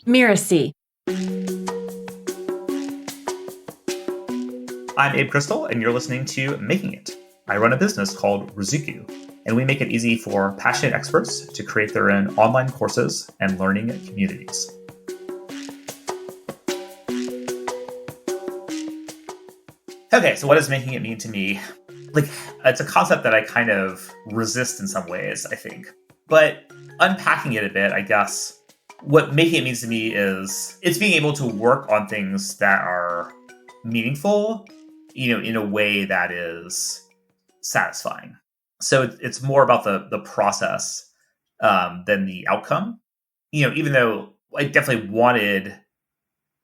Miracy. I'm Abe Crystal, and you're listening to Making It. I run a business called Ruzuku, and we make it easy for passionate experts to create their own online courses and learning communities. Okay, so what does making it mean to me? It's a concept that I kind of resist in some ways, I think. But unpacking it a bit, I guess, what making it means to me is it's being able to work on things that are meaningful, in a way that is satisfying. So it's more about the process than the outcome. Even though I definitely wanted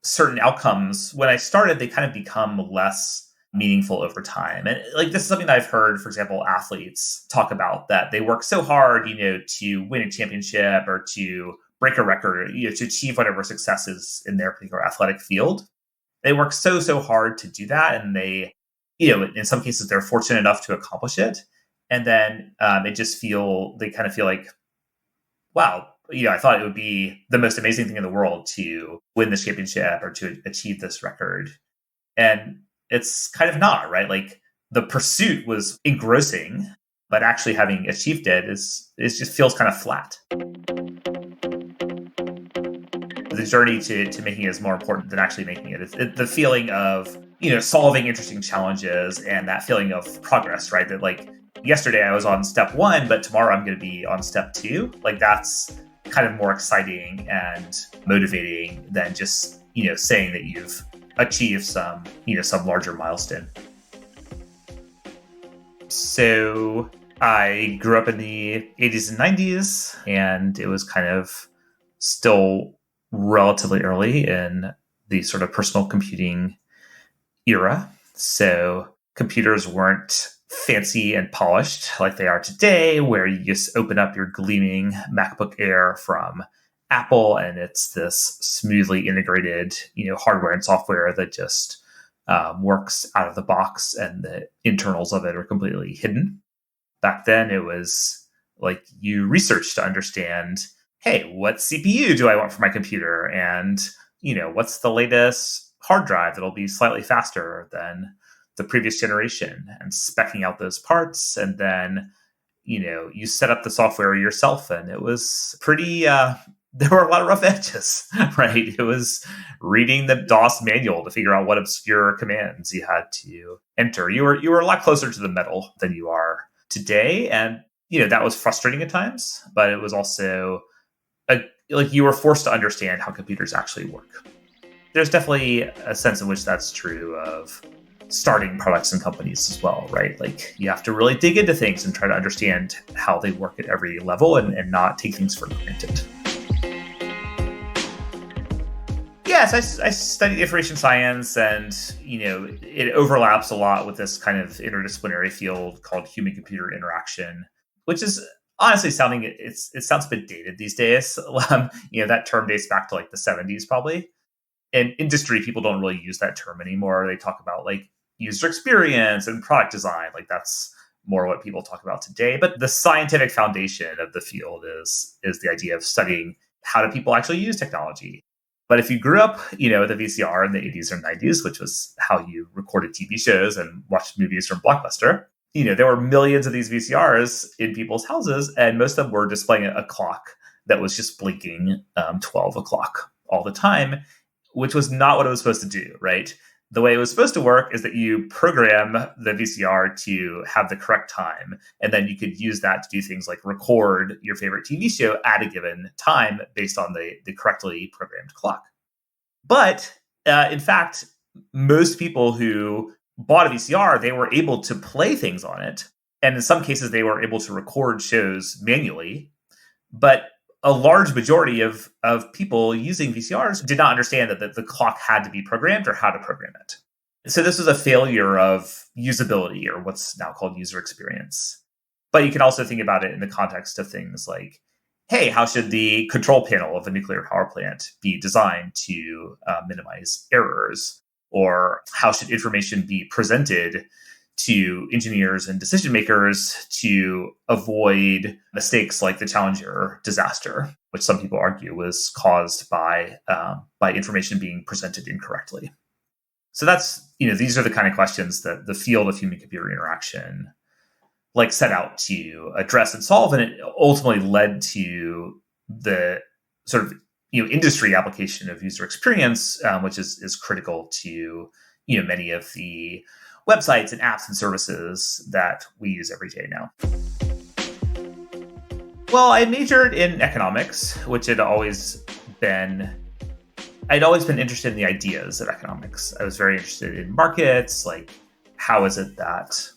certain outcomes, when I started, they kind of become less meaningful over time. And this is something that I've heard, for example, athletes talk about, that they work so hard, to win a championship or to break a record, to achieve whatever success is in their particular athletic field. They work so hard to do that. And they, in some cases, they're fortunate enough to accomplish it. And then they kind of feel like, wow, I thought it would be the most amazing thing in the world to win this championship or to achieve this record. And it's kind of not, right? The pursuit was engrossing, but actually having achieved it just feels kind of flat. The journey to making it is more important than actually making it. It's the feeling of, solving interesting challenges and that feeling of progress, right? That yesterday I was on step 1, but tomorrow I'm going to be on step 2. That's kind of more exciting and motivating than just, saying that you've achieved some larger milestone. So I grew up in the 80s and 90s, and it was kind of still relatively early in the sort of personal computing era. So computers weren't fancy and polished like they are today, where you just open up your gleaming MacBook Air from Apple and it's this smoothly integrated, hardware and software that just works out of the box, and the internals of it are completely hidden. Back then, it was you research to understand, hey, what CPU do I want for my computer? And, what's the latest hard drive that'll be slightly faster than the previous generation, and speccing out those parts. And then, you set up the software yourself, and it was pretty, there were a lot of rough edges, right? It was reading the DOS manual to figure out what obscure commands you had to enter. You were a lot closer to the metal than you are today. And, that was frustrating at times, but it was also you were forced to understand how computers actually work. There's definitely a sense in which that's true of starting products and companies as well, right? You have to really dig into things and try to understand how they work at every level, and not take things for granted. Yes, I studied information science, and it overlaps a lot with this kind of interdisciplinary field called human-computer interaction, which is honestly it sounds a bit dated these days. That term dates back to the 70s probably. In industry, people don't really use that term anymore. They talk about user experience and product design. That's more what people talk about today. But the scientific foundation of the field is the idea of studying how do people actually use technology. But if you grew up, with a VCR in the 80s or 90s, which was how you recorded TV shows and watched movies from Blockbuster, there were millions of these VCRs in people's houses, and most of them were displaying a clock that was just blinking 12 o'clock all the time, which was not what it was supposed to do, right? The way it was supposed to work is that you program the VCR to have the correct time, and then you could use that to do things like record your favorite TV show at a given time based on the correctly programmed clock. But in fact, most people who bought a VCR, they were able to play things on it. And in some cases, they were able to record shows manually. But a large majority of people using VCRs did not understand that the clock had to be programmed or how to program it. So this was a failure of usability, or what's now called user experience. But you can also think about it in the context of things like, hey, how should the control panel of a nuclear power plant be designed to minimize errors? Or how should information be presented to engineers and decision makers to avoid mistakes like the Challenger disaster, which some people argue was caused by information being presented incorrectly. So these are the kind of questions that the field of human-computer interaction set out to address and solve, and it ultimately led to the sort of industry application of user experience, which is critical to many of the websites and apps and services that we use every day now. Well, I majored in economics, which I'd always been interested in the ideas of economics. I was very interested in markets, like how is it that,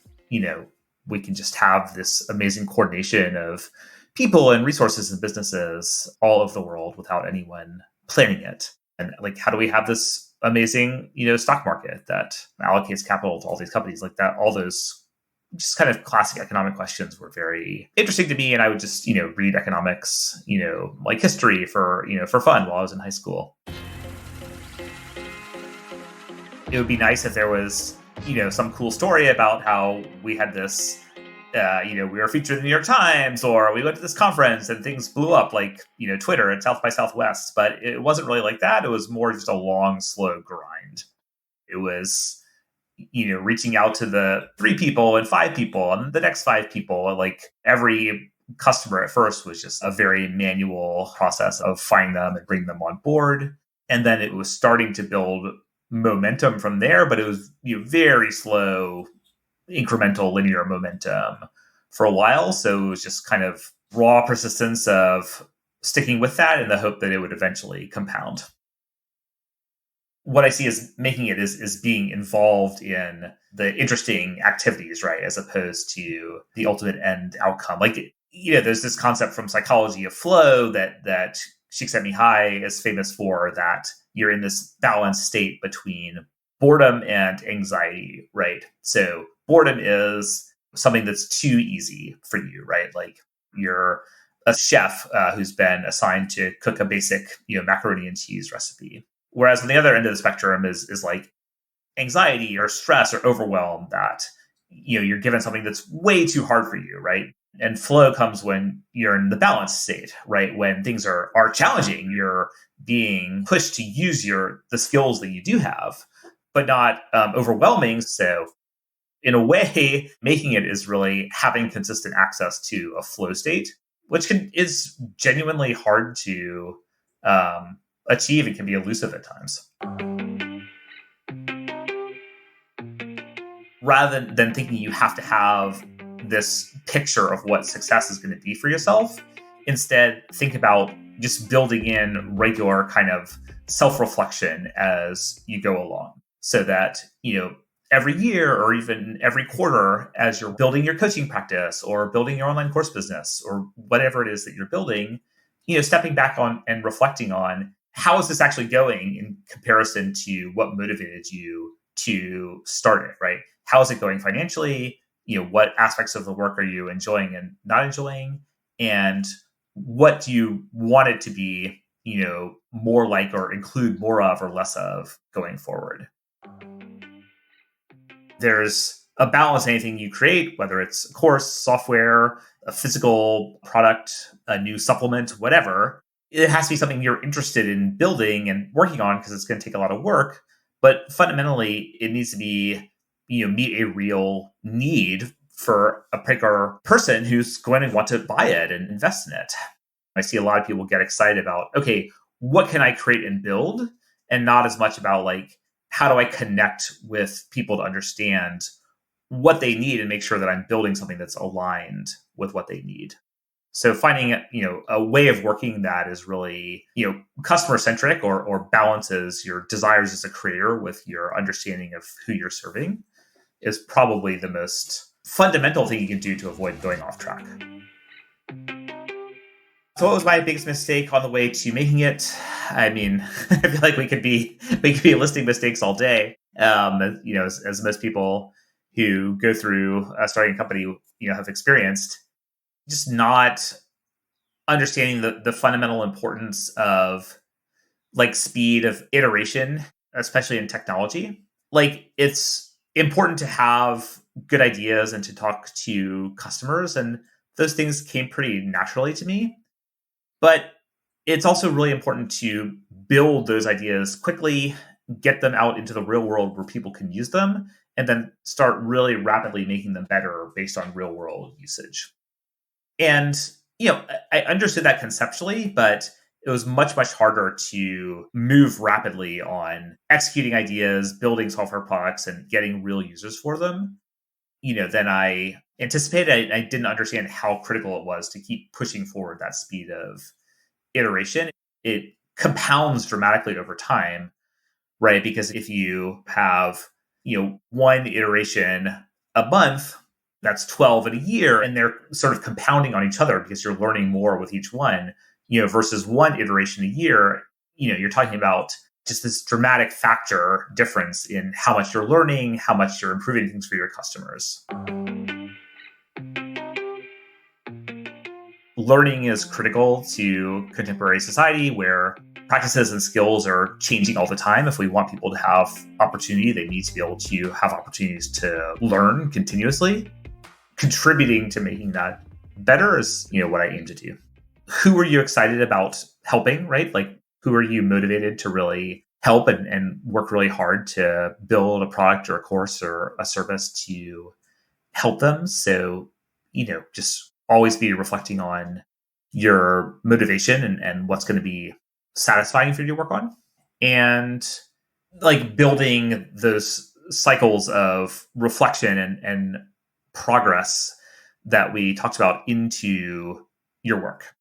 we can just have this amazing coordination of people and resources and businesses all over the world without anyone planning it. And how do we have this amazing, stock market that allocates capital to all these companies like that? All those just kind of classic economic questions were very interesting to me. And I would just, read economics, like history for fun while I was in high school. It would be nice if there was, some cool story about how we had this, we were featured in the New York Times, or we went to this conference and things blew up like, Twitter at South by Southwest. But it wasn't really like that. It was more just a long, slow grind. It was, reaching out to the 3 people and 5 people and the next 5 people. Like every customer at first was just a very manual process of finding them and bringing them on board. And then it was starting to build momentum from there, but it was very slow, incremental, linear momentum for a while. So it was just kind of raw persistence of sticking with that in the hope that it would eventually compound. What I see as making it is being involved in the interesting activities, right, as opposed to the ultimate end outcome. There's this concept from psychology of flow that Csikszentmihalyi is famous for, that you're in this balanced state between boredom and anxiety, right? So boredom is something that's too easy for you, right? Like you're a chef who's been assigned to cook a basic, macaroni and cheese recipe. Whereas on the other end of the spectrum is like anxiety or stress or overwhelm, that, you're given something that's way too hard for you, right? And flow comes when you're in the balanced state, right? When things are challenging, you're being pushed to use the skills that you do have, but not overwhelming. So in a way, making it is really having consistent access to a flow state, which is genuinely hard to achieve and can be elusive at times. Rather than thinking you have to have this picture of what success is going to be for yourself, instead think about just building in regular kind of self-reflection as you go along, so that every year or even every quarter, as you're building your coaching practice or building your online course business or whatever it is that you're building, stepping back on and reflecting on how is this actually going in comparison to what motivated you to start it, right? How is it going financially? What aspects of the work are you enjoying and not enjoying? And what do you want it to be, more like, or include more of or less of going forward? There's a balance in anything you create, whether it's a course, software, a physical product, a new supplement, whatever. It has to be something you're interested in building and working on, because it's going to take a lot of work. But fundamentally, it needs to be, meet a real need for a particular person who's going to want to buy it and invest in it. I see a lot of people get excited about, okay, what can I create and build? And not as much about how do I connect with people to understand what they need and make sure that I'm building something that's aligned with what they need. So finding, a way of working that is really, customer centric or balances your desires as a creator with your understanding of who you're serving is probably the most fundamental thing you can do to avoid going off track. So what was my biggest mistake on the way to making it? I mean, I feel like we could be listing mistakes all day. As most people who go through starting a company, have experienced, just not understanding the fundamental importance of speed of iteration, especially in technology. It's important to have good ideas and to talk to customers. And those things came pretty naturally to me. But it's also really important to build those ideas quickly, get them out into the real world where people can use them, and then start really rapidly making them better based on real world usage. And, I understood that conceptually, but it was much, much harder to move rapidly on executing ideas, building software products, and getting real users for them, than I anticipated. I didn't understand how critical it was to keep pushing forward that speed of iteration. It compounds dramatically over time, right? Because if you have, one iteration a month, that's 12 in a year, and they're sort of compounding on each other because you're learning more with each one, versus one iteration a year, you're talking about just this dramatic factor difference in how much you're learning, how much you're improving things for your customers. Learning is critical to contemporary society where practices and skills are changing all the time. If we want people to have opportunity, they need to be able to have opportunities to learn continuously. Contributing to making that better is, what I aim to do. Who are you excited about helping, right? Like, who are you motivated to really help and work really hard to build a product or a course or a service to help them? So, just always be reflecting on your motivation and what's going to be satisfying for you to work on. And like building those cycles of reflection and progress that we talked about into your work.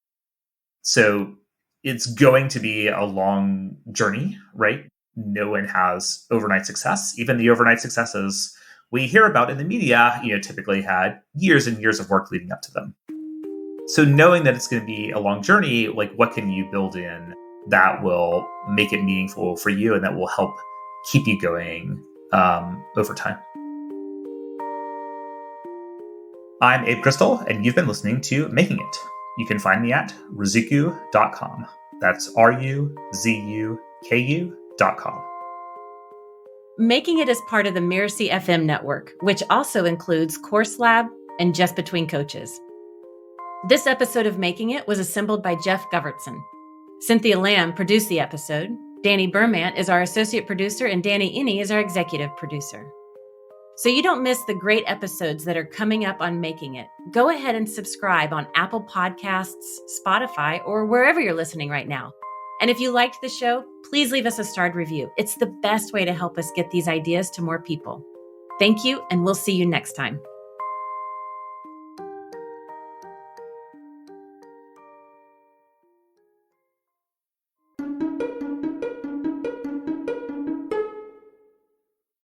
So it's going to be a long journey, right? No one has overnight success. Even the overnight successes we hear about in the media, typically had years and years of work leading up to them. So knowing that it's going to be a long journey, like what can you build in that will make it meaningful for you and that will help keep you going over time? I'm Abe Crystal, and you've been listening to Making It. You can find me at ruzuku.com. That's RUZUKU.com. Making It is part of the Mirasee FM network, which also includes Course Lab and Just Between Coaches. This episode of Making It was assembled by Jeff Govertson. Cynthia Lamb produced the episode. Danny Burmant is our associate producer, and Danny Inney is our executive producer. So you don't miss the great episodes that are coming up on Making It, go ahead and subscribe on Apple Podcasts, Spotify, or wherever you're listening right now. And if you liked the show, please leave us a starred review. It's the best way to help us get these ideas to more people. Thank you, and we'll see you next time.